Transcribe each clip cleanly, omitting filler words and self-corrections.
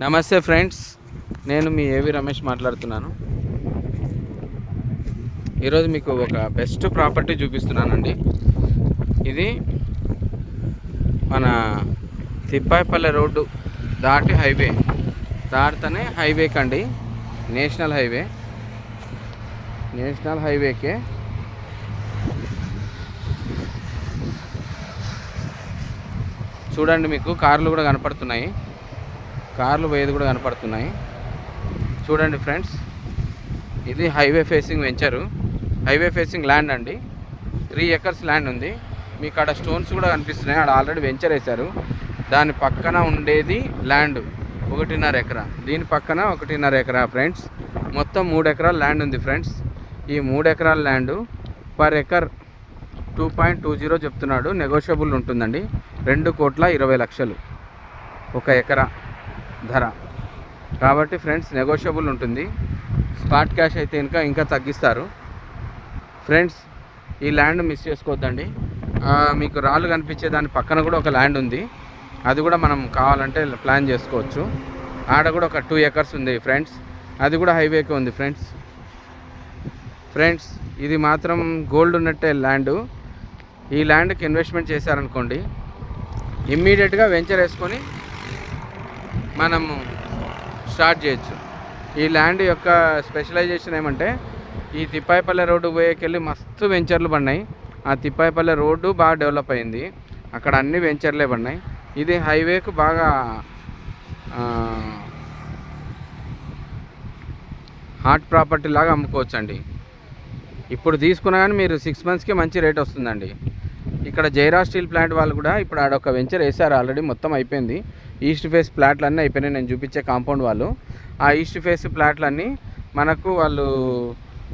నమస్తే ఫ్రెండ్స్, నేను మీ ఏవి రమేష్ మాట్లాడుతున్నాను. ఈరోజు మీకు ఒక బెస్ట్ ప్రాపర్టీ చూపిస్తున్నానండి. ఇది మన తిప్పాయిపల్లె రోడ్డు దాటి హైవే దాటితేనే హైవేకి అండి, నేషనల్ హైవేకే చూడండి. మీకు కార్లు కూడా కనపడుతున్నాయి, కార్లు పోయేది కూడా కనపడుతున్నాయి. చూడండి ఫ్రెండ్స్, ఇది highway facing venture, highway facing land అండి. 3 ఎకర్స్ ల్యాండ్ ఉంది. మీకు ఆడ స్టోన్స్ కూడా కనిపిస్తున్నాయి. ఆడ ఆల్రెడీ వెంచర్ వేశారు. దాని పక్కన ఉండేది ల్యాండ్ 1.5 ఎకరా, దీని పక్కన 1.5 ఎకరా ఫ్రెండ్స్. మొత్తం 3 ఎకరాల ల్యాండ్ ఉంది ఫ్రెండ్స్. ఈ 3 ఎకరాల ల్యాండ్ పర్ ఎకర్ 2.20 చెప్తున్నాడు. నెగోషియబుల్ ఉంటుందండి. 2,20,00,000 ఒక ఎకరా ధర కాబట్టి ఫ్రెండ్స్, నెగోషియబుల్ ఉంటుంది. స్పాట్ క్యాష్ అయితే ఇంకా తగ్గిస్తారు ఫ్రెండ్స్. ఈ ల్యాండ్ మిస్ చేసుకోవద్దండి. మీకు రాళ్ళు కనిపించే దాని పక్కన కూడా ఒక ల్యాండ్ ఉంది. అది కూడా మనం కావాలంటే ప్లాన్ చేసుకోవచ్చు. ఆడ కూడా ఒక 2 ఎకర్స్ ఉంది ఫ్రెండ్స్. అది కూడా హైవేకి ఉంది ఫ్రెండ్స్. ఇది మాత్రం గోల్డ్ ఉన్నట్టే ల్యాండ్. ఈ ల్యాండ్కి ఇన్వెస్ట్మెంట్ చేశారనుకోండి, ఇమ్మీడియట్గా వెంచర్ వేసుకొని మనము స్టార్ట్ చేయొచ్చు. ఈ ల్యాండ్ యొక్క స్పెషలైజేషన్ ఏమంటే, ఈ తిప్పాయిపల్లె రోడ్డు పోయేకెళ్ళి మస్తు వెంచర్లు పడినాయి. ఆ తిప్పాయిపల్లె రోడ్డు బాగా డెవలప్ అయింది. అక్కడ అన్ని వెంచర్లే పడినాయి. ఇది హైవేకు బాగా హాట్ ప్రాపర్టీ లాగా అమ్ముకోవచ్చు అండి. ఇప్పుడు తీసుకున్నా కానీ మీరు 6 మంత్స్కి మంచి రేట్ వస్తుందండి. ఇక్కడ జైరా స్టీల్ ప్లాంట్ వాళ్ళు కూడా ఇప్పుడు ఆడొక వెంచర్ వేశారు. ఆల్రెడీ మొత్తం అయిపోయింది. ఈస్ట్ ఫేస్ ప్లాట్లు అన్నీ అయిపోయినాయి. నేను చూపించే కాంపౌండ్ వాళ్ళు ఆ ఈస్ట్ ఫేస్ ప్లాట్లన్నీ మనకు వాళ్ళు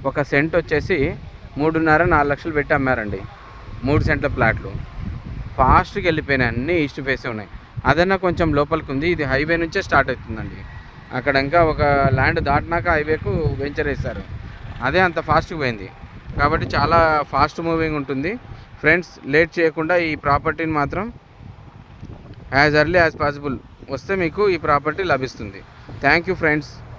ఒక సెంట్ వచ్చేసి 3.5-4 లక్షలు పెట్టి అమ్మారండి. 3 సెంట్ల ప్లాట్లు ఫాస్ట్గా వెళ్ళిపోయినాయి. అన్నీ ఈస్ట్ ఫేసే ఉన్నాయి. అదన్నా కొంచెం లోపలికి ఉంది. ఇది హైవే నుంచే స్టార్ట్ అవుతుందండి. అక్కడ ఇంకా ఒక ల్యాండ్ దాటినాక హైవేకు వెంచర్ వేశారు. అదే అంత ఫాస్ట్గా పోయింది కాబట్టి చాలా ఫాస్ట్ మూవింగ్ ఉంటుంది ఫ్రెండ్స్. లేట్ చేయకుండా ఈ ప్రాపర్టీని మాత్రం యాజ్ ఎర్లీ యాజ్ పాసిబుల్ వస్తే మీకు ఈ ప్రాపర్టీ లభిస్తుంది. Thank you friends.